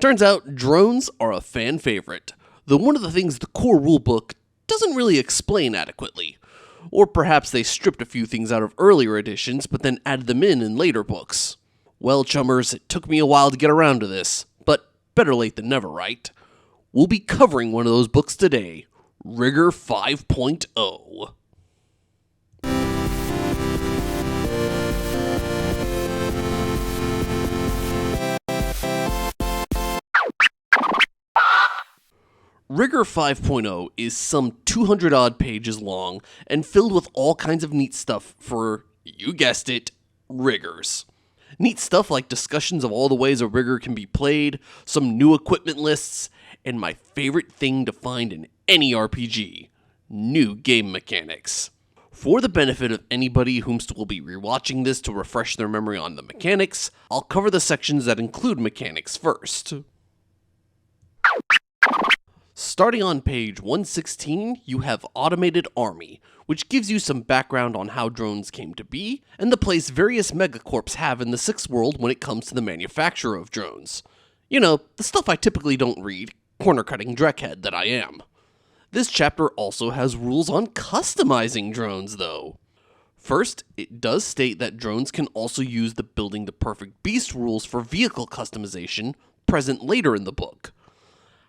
Turns out drones are a fan favorite, though one of the things the core rulebook doesn't really explain adequately. Or perhaps they stripped a few things out of earlier editions but then added them in later books. Well, chummers, it took me a while to get around to this, but better late than never, right? We'll be covering one of those books today, Rigor 5.0. Rigor 5.0 is some 200-odd pages long and filled with all kinds of neat stuff for, you guessed it, riggers. Neat stuff like discussions of all the ways a rigger can be played, some new equipment lists, and my favorite thing to find in any RPG, new game mechanics. For the benefit of anybody whomst will be rewatching this to refresh their memory on the mechanics, I'll cover the sections that include mechanics first. Starting on page 116, you have Automated Army, which gives you some background on how drones came to be, and the place various megacorps have in the 6th world when it comes to the manufacture of drones. You know, the stuff I typically don't read, corner-cutting dreckhead that I am. This chapter also has rules on customizing drones, though. First, it does state that drones can also use the Building the Perfect Beast rules for vehicle customization, present later in the book.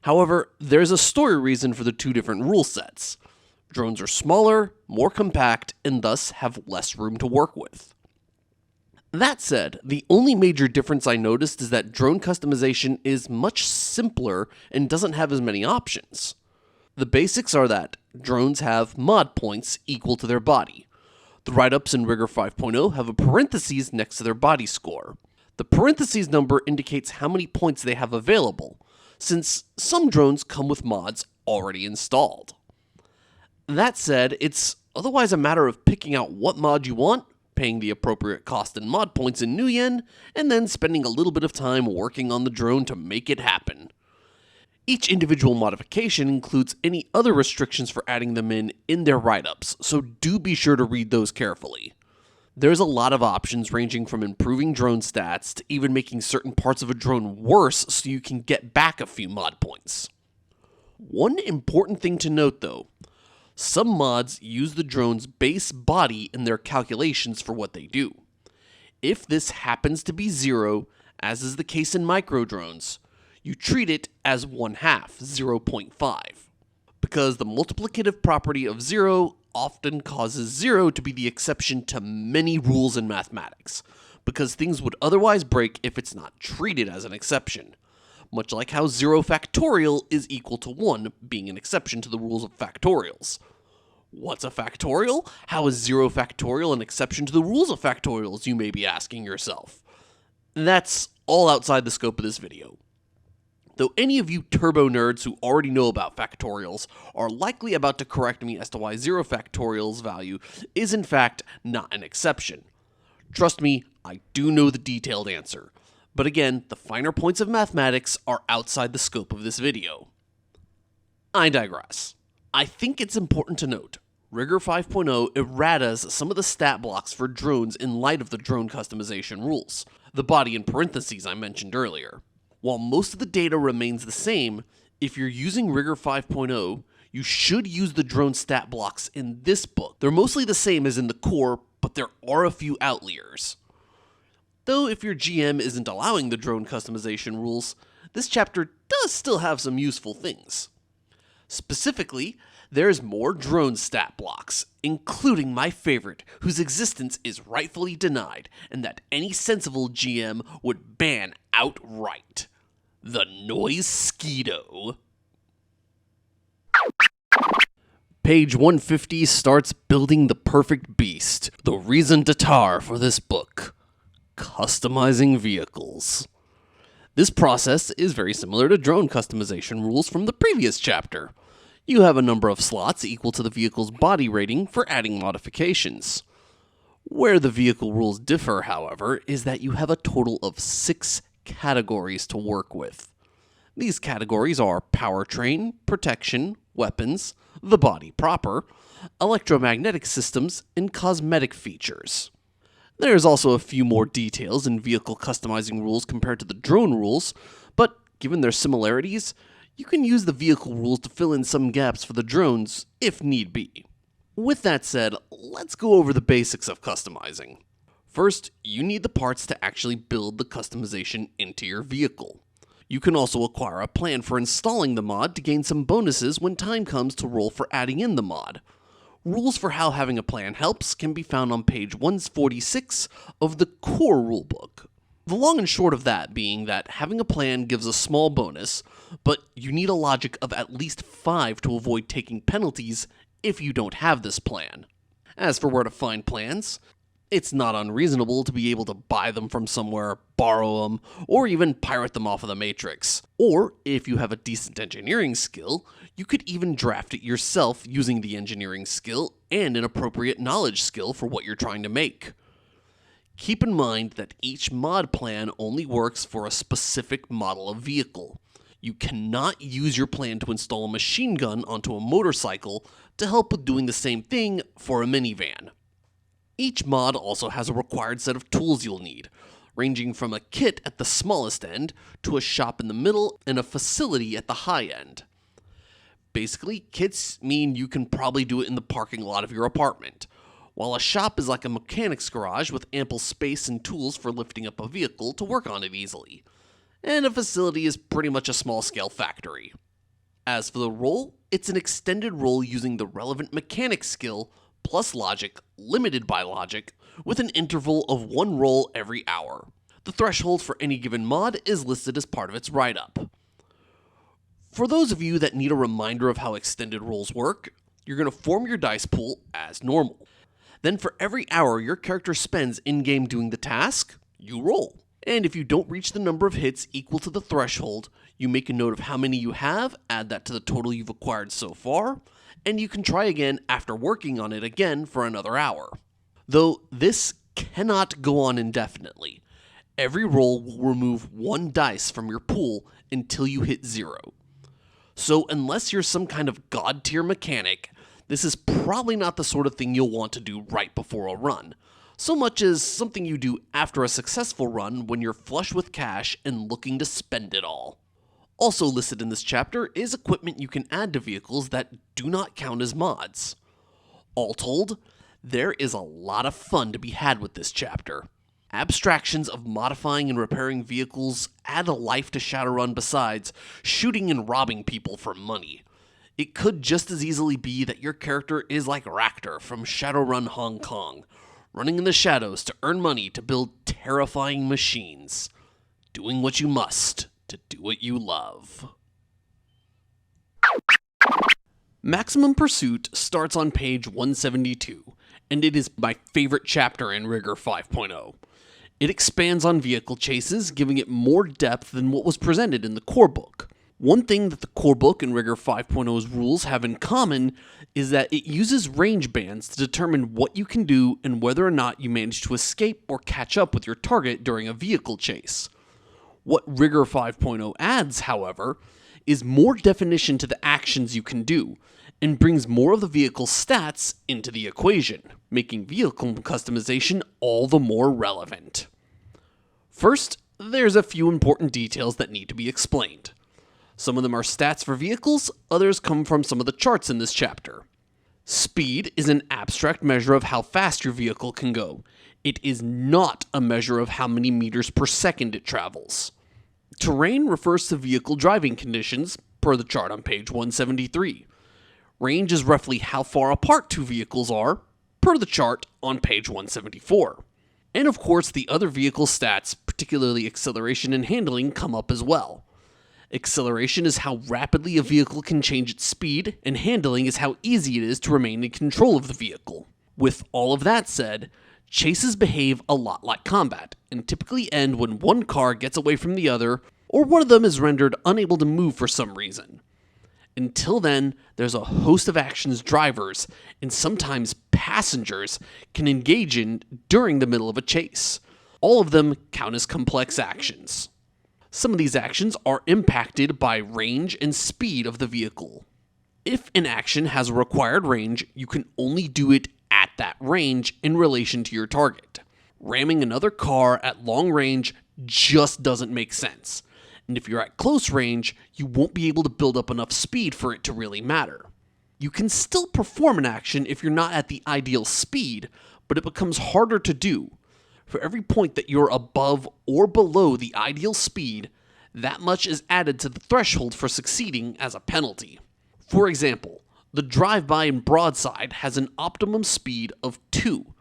However, there's a story reason for the two different rule sets. Drones are smaller, more compact, and thus have less room to work with. That said, the only major difference I noticed is that drone customization is much simpler and doesn't have as many options. The basics are that drones have mod points equal to their body. The write-ups in Rigor 5.0 have a parentheses next to their body score. The parentheses number indicates how many points they have available, since some drones come with mods already installed. That said, it's otherwise a matter of picking out what mod you want, paying the appropriate cost and mod points in New Yen, and then spending a little bit of time working on the drone to make it happen. Each individual modification includes any other restrictions for adding them in their write-ups, so do be sure to read those carefully. There's a lot of options ranging from improving drone stats to even making certain parts of a drone worse so you can get back a few mod points. One important thing to note though, some mods use the drone's base body in their calculations for what they do. If this happens to be 0, as is the case in micro drones, you treat it as 1/2, 0.5. Because the multiplicative property of 0 often causes 0 to be the exception to many rules in mathematics, because things would otherwise break if it's not treated as an exception. Much like how 0 factorial is equal to 1, being an exception to the rules of factorials. What's a factorial? How is 0 factorial an exception to the rules of factorials, you may be asking yourself. That's all outside the scope of this video. Though any of you turbo nerds who already know about factorials are likely about to correct me as to why 0 factorial's value is in fact not an exception. Trust me, I do know the detailed answer. But again, the finer points of mathematics are outside the scope of this video. I digress. I think it's important to note, Rigor 5.0 erratas some of the stat blocks for drones in light of the drone customization rules, the body in parentheses I mentioned earlier. While most of the data remains the same, if you're using Rigor 5.0, you should use the drone stat blocks in this book. They're mostly the same as in the core, but there are a few outliers. Though if your GM isn't allowing the drone customization rules, this chapter does still have some useful things. Specifically, there's more drone stat blocks, including my favorite, whose existence is rightfully denied, and that any sensible GM would ban outright. The Noise Skeeto. Page 150 starts building the perfect beast, the reason to tar for this book. Customizing vehicles. This process is very similar to drone customization rules from the previous chapter. You have a number of slots equal to the vehicle's body rating for adding modifications. Where the vehicle rules differ, however, is that you have a total of 6 categories to work with. These categories are powertrain, protection, weapons, the body proper, electromagnetic systems, and cosmetic features. There's also a few more details in vehicle customizing rules compared to the drone rules, but Given their similarities, you can use the vehicle rules to fill in some gaps for the drones if need be. With that said, let's go over the basics of customizing. First, you need the parts to actually build the customization into your vehicle. You can also acquire a plan for installing the mod to gain some bonuses when time comes to roll for adding in the mod. Rules for how having a plan helps can be found on page 146 of the core rulebook. The long and short of that being that having a plan gives a small bonus, but you need a logic of at least 5 to avoid taking penalties if you don't have this plan. As for where to find plans, it's not unreasonable to be able to buy them from somewhere, borrow them, or even pirate them off of the Matrix. Or, if you have a decent engineering skill, you could even draft it yourself using the engineering skill and an appropriate knowledge skill for what you're trying to make. Keep in mind that each mod plan only works for a specific model of vehicle. You cannot use your plan to install a machine gun onto a motorcycle to help with doing the same thing for a minivan. Each mod also has a required set of tools you'll need, ranging from a kit at the smallest end to a shop in the middle and a facility at the high end. Basically, kits mean you can probably do it in the parking lot of your apartment, while a shop is like a mechanic's garage with ample space and tools for lifting up a vehicle to work on it easily, and a facility is pretty much a small-scale factory. As for the roll, it's an extended roll using the relevant mechanic skill plus logic, limited by logic, with an interval of 1 roll every hour. The threshold for any given mod is listed as part of its write-up. For those of you that need a reminder of how extended rolls work, you're going to form your dice pool as normal. Then for every hour your character spends in-game doing the task, you roll. And if you don't reach the number of hits equal to the threshold, you make a note of how many you have, add that to the total you've acquired so far, and you can try again after working on it again for another hour. Though this cannot go on indefinitely. Every roll will remove 1 dice from your pool until you hit 0. So unless you're some kind of god tier mechanic, this is probably not the sort of thing you'll want to do right before a run, so much as something you do after a successful run when you're flush with cash and looking to spend it all. Also listed in this chapter is equipment you can add to vehicles that do not count as mods. All told, there is a lot of fun to be had with this chapter. Abstractions of modifying and repairing vehicles add a life to Shadowrun besides shooting and robbing people for money. It could just as easily be that your character is like Ractor from Shadowrun Hong Kong, running in the shadows to earn money to build terrifying machines, doing what you must to do what you love. Maximum Pursuit starts on page 172, and it is my favorite chapter in Rigor 5.0. It expands on vehicle chases, giving it more depth than what was presented in the core book. One thing that the core book and Rigor 5.0's rules have in common is that it uses range bands to determine what you can do and whether or not you manage to escape or catch up with your target during a vehicle chase. What Rigor 5.0 adds, however, is more definition to the actions you can do, and brings more of the vehicle's stats into the equation, making vehicle customization all the more relevant. First, there's a few important details that need to be explained. Some of them are stats for vehicles, others come from some of the charts in this chapter. Speed is an abstract measure of how fast your vehicle can go. It is not a measure of how many meters per second it travels. Terrain refers to vehicle driving conditions, per the chart on page 173. Range is roughly how far apart 2 vehicles are, per the chart on page 174. And of course, the other vehicle stats, particularly acceleration and handling, come up as well. Acceleration is how rapidly a vehicle can change its speed, and handling is how easy it is to remain in control of the vehicle. With all of that said, chases behave a lot like combat, and typically end when one car gets away from the other, or one of them is rendered unable to move for some reason. Until then, there's a host of actions drivers, and sometimes passengers, can engage in during the middle of a chase. All of them count as complex actions. Some of these actions are impacted by range and speed of the vehicle. If an action has a required range, you can only do it at that range in relation to your target. Ramming another car at long range just doesn't make sense. and if you're at close range, you won't be able to build up enough speed for it to really matter. You can still perform an action if you're not at the ideal speed, but it becomes harder to do. For every point that you're above or below the ideal speed, that much is added to the threshold for succeeding as a penalty. For example, the drive-by in Broadside has an optimum speed of 2.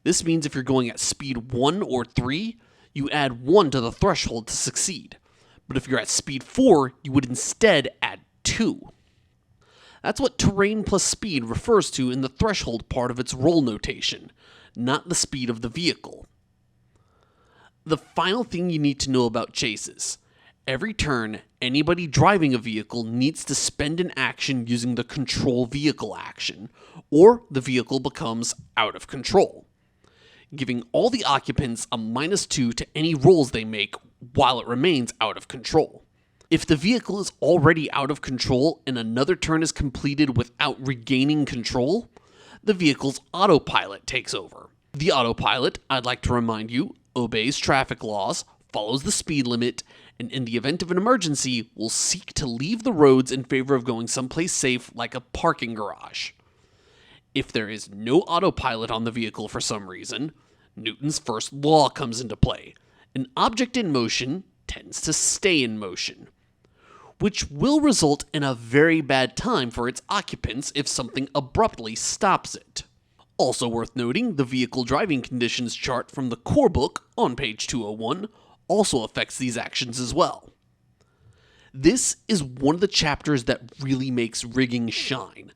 This means if you're going at speed 1 or 3, you add 1 to the threshold to succeed. But if you're at speed 4, you would instead add 2. That's what terrain plus speed refers to in the threshold part of its roll notation, not the speed of the vehicle. The final thing you need to know about chases. Every turn, anybody driving a vehicle needs to spend an action using the control vehicle action, or the vehicle becomes out of control, giving all the occupants a -2 to any rolls they make while it remains out of control. If the vehicle is already out of control and another turn is completed without regaining control, the vehicle's autopilot takes over. The autopilot, I'd like to remind you, obeys traffic laws, follows the speed limit, and in the event of an emergency, will seek to leave the roads in favor of going someplace safe like a parking garage. If there is no autopilot on the vehicle for some reason, Newton's first law comes into play. An object in motion tends to stay in motion, which will result in a very bad time for its occupants if something abruptly stops it. Also worth noting, the vehicle driving conditions chart from the core book on page 201 also affects these actions as well. This is one of the chapters that really makes rigging shine.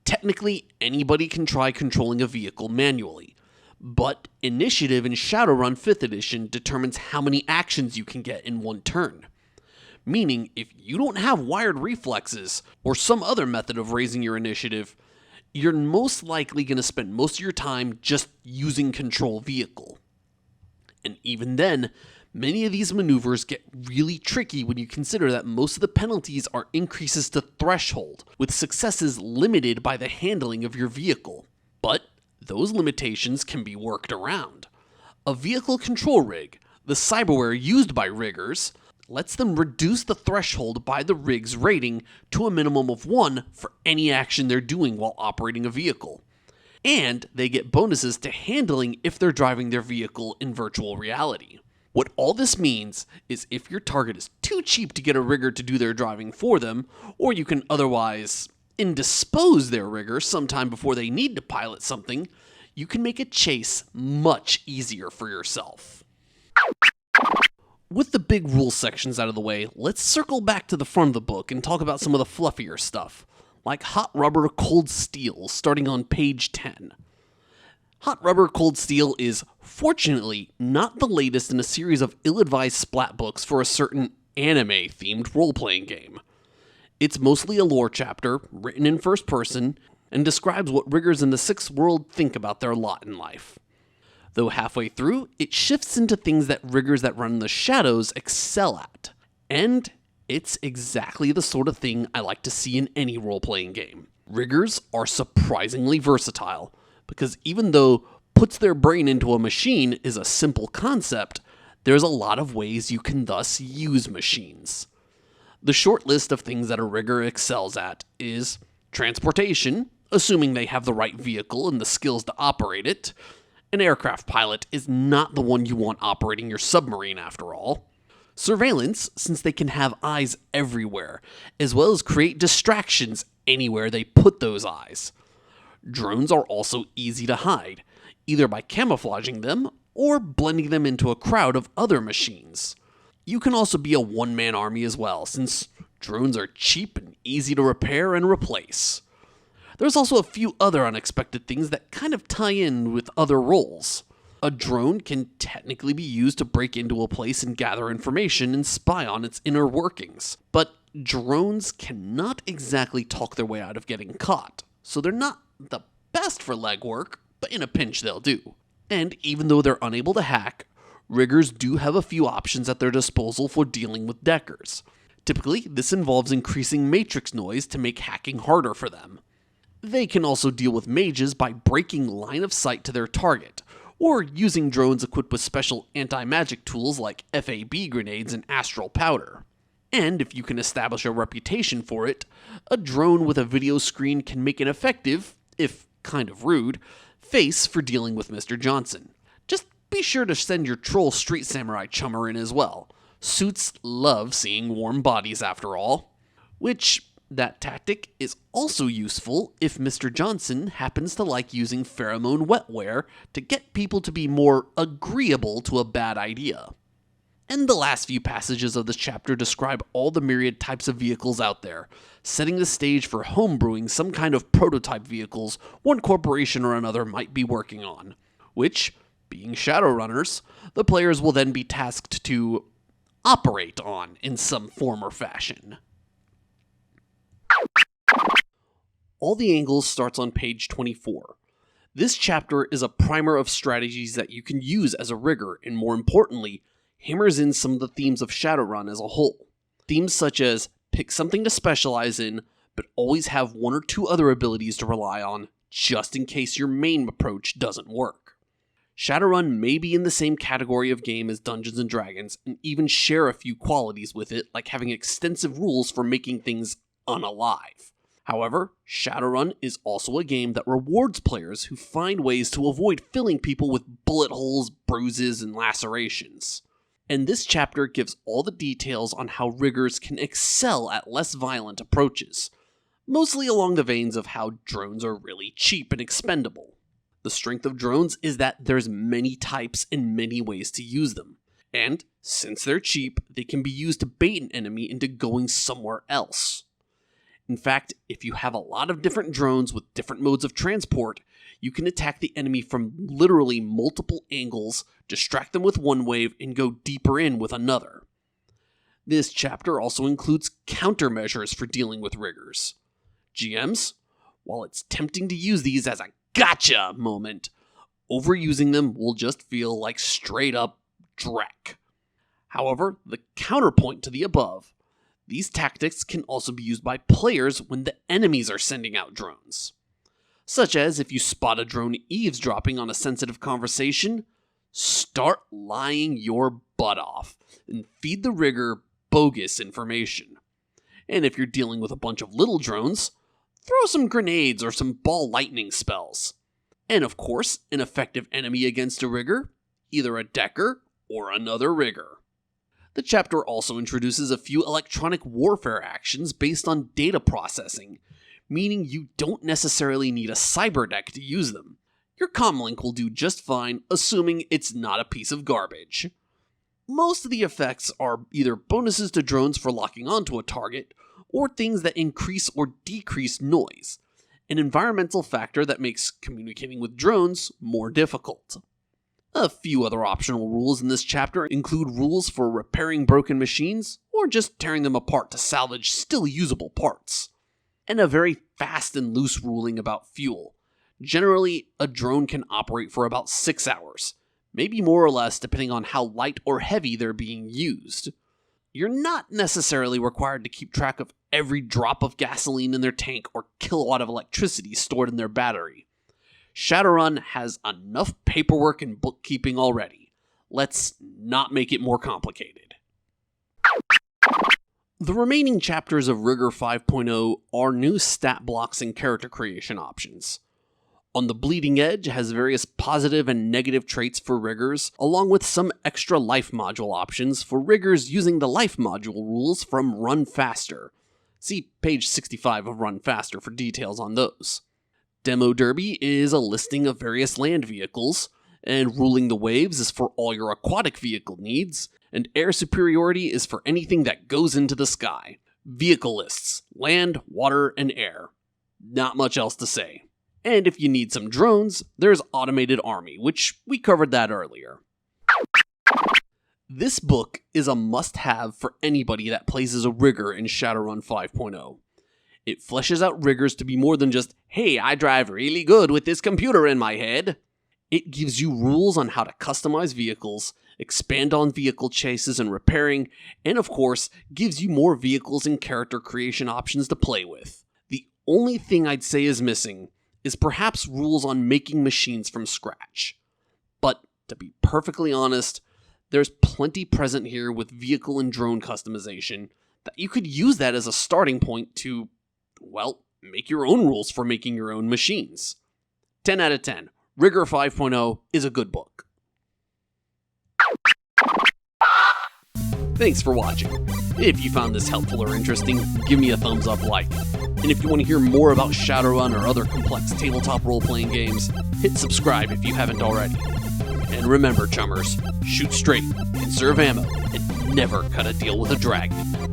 Technically, anybody can try controlling a vehicle manually, but Initiative in Shadowrun 5th edition determines how many actions you can get in one turn. Meaning, if you don't have wired reflexes, or some other method of raising your initiative, you're most likely going to spend most of your time just using control vehicle. And even then, many of these maneuvers get really tricky when you consider that most of the penalties are increases to threshold, with successes limited by the handling of your vehicle. But those limitations can be worked around. A vehicle control rig, the cyberware used by riggers, lets them reduce the threshold by the rig's rating to a minimum of 1 for any action they're doing while operating a vehicle. And they get bonuses to handling if they're driving their vehicle in virtual reality. What all this means is if your target is too cheap to get a rigger to do their driving for them, or you can otherwise indispose their rigger sometime before they need to pilot something, you can make a chase much easier for yourself. With the big rule sections out of the way, let's circle back to the front of the book and talk about some of the fluffier stuff, like hot rubber, cold steel, starting on page 10. Hot Rubber Cold Steel is, fortunately, not the latest in a series of ill-advised splat books for a certain anime-themed role-playing game. It's mostly a lore chapter, written in first person, and describes what riggers in the Sixth World think about their lot in life. Though halfway through, it shifts into things that riggers that run in the shadows excel at. And it's exactly the sort of thing I like to see in any role-playing game. Riggers are surprisingly versatile, because even though puts their brain into a machine is a simple concept, there's a lot of ways you can thus use machines. The short list of things that a rigger excels at is transportation, assuming they have the right vehicle and the skills to operate it. An aircraft pilot is not the one you want operating your submarine after all. Surveillance, since they can have eyes everywhere, as well as create distractions anywhere they put those eyes. Drones are also easy to hide, either by camouflaging them or blending them into a crowd of other machines. You can also be a one-man army as well, since drones are cheap and easy to repair and replace. There's also a few other unexpected things that kind of tie in with other roles. A drone can technically be used to break into a place and gather information and spy on its inner workings, but drones cannot exactly talk their way out of getting caught, so they're not the best for legwork, but in a pinch they'll do. And even though they're unable to hack, riggers do have a few options at their disposal for dealing with deckers. Typically, this involves increasing matrix noise to make hacking harder for them. They can also deal with mages by breaking line of sight to their target, or using drones equipped with special anti-magic tools like FAB grenades and astral powder. And if you can establish a reputation for it, a drone with a video screen can make an effective, if kind of rude, face for dealing with Mr. Johnson. Just be sure to send your troll street samurai chummer in as well. Suits love seeing warm bodies after all. Which, that tactic is also useful if Mr. Johnson happens to like using pheromone wetware to get people to be more agreeable to a bad idea. And the last few passages of this chapter describe all the myriad types of vehicles out there, setting the stage for homebrewing some kind of prototype vehicles one corporation or another might be working on, which, being Shadowrunners, the players will then be tasked to operate on in some form or fashion. All the Angles starts on page 24. This chapter is a primer of strategies that you can use as a rigger, and more importantly, hammers in some of the themes of Shadowrun as a whole. Themes such as pick something to specialize in, but always have one or two other abilities to rely on, just in case your main approach doesn't work. Shadowrun may be in the same category of game as Dungeons & Dragons, and even share a few qualities with it, like having extensive rules for making things unalive. However, Shadowrun is also a game that rewards players who find ways to avoid filling people with bullet holes, bruises, and lacerations. And this chapter gives all the details on how riggers can excel at less violent approaches, mostly along the veins of how drones are really cheap and expendable. The strength of drones is that there's many types and many ways to use them, and since they're cheap, they can be used to bait an enemy into going somewhere else. In fact, if you have a lot of different drones with different modes of transport, you can attack the enemy from literally multiple angles, distract them with one wave, and go deeper in with another. This chapter also includes countermeasures for dealing with riggers. GMs, while it's tempting to use these as a gotcha moment, overusing them will just feel like straight up dreck. However, the counterpoint to the above, these tactics can also be used by players when the enemies are sending out drones. Such as if you spot a drone eavesdropping on a sensitive conversation, start lying your butt off and feed the rigger bogus information. And if you're dealing with a bunch of little drones, throw some grenades or some ball lightning spells. And of course, an effective enemy against a rigger, either a decker or another rigger. The chapter also introduces a few electronic warfare actions based on data processing, meaning you don't necessarily need a cyberdeck to use them. Your comlink will do just fine, assuming it's not a piece of garbage. Most of the effects are either bonuses to drones for locking onto a target, or things that increase or decrease noise, an environmental factor that makes communicating with drones more difficult. A few other optional rules in this chapter include rules for repairing broken machines, or just tearing them apart to salvage still usable parts. And a very fast and loose ruling about fuel. Generally, a drone can operate for about 6 hours, maybe more or less depending on how light or heavy they're being used. You're not necessarily required to keep track of every drop of gasoline in their tank or kilowatt of electricity stored in their battery. Shadowrun has enough paperwork and bookkeeping already. Let's not make it more complicated. The remaining chapters of Rigger 5.0 are new stat blocks and character creation options. On the Bleeding Edge has various positive and negative traits for riggers, along with some extra life module options for riggers using the life module rules from Run Faster. See page 65 of Run Faster for details on those. Demo Derby is a listing of various land vehicles, and Ruling the Waves is for all your aquatic vehicle needs, and Air Superiority is for anything that goes into the sky. Vehicle lists: land, water, and air. Not much else to say. And if you need some drones, there's Automated Army, which we covered that earlier. This book is a must-have for anybody that plays as a rigger in Shadowrun 5.0. It fleshes out riggers to be more than just, hey, I drive really good with this computer in my head. It gives you rules on how to customize vehicles, expand on vehicle chases and repairing, and of course, gives you more vehicles and character creation options to play with. The only thing I'd say is missing is perhaps rules on making machines from scratch. But to be perfectly honest, there's plenty present here with vehicle and drone customization you could use that as a starting point to, well, make your own rules for making your own machines. 10 out of 10. Rigor 5.0 is a good book. Thanks for watching. If you found this helpful or interesting, give me a thumbs up like. And if you want to hear more about Shadowrun or other complex tabletop role-playing games, hit subscribe if you haven't already. And remember, chummers, shoot straight, conserve ammo, and never cut a deal with a dragon.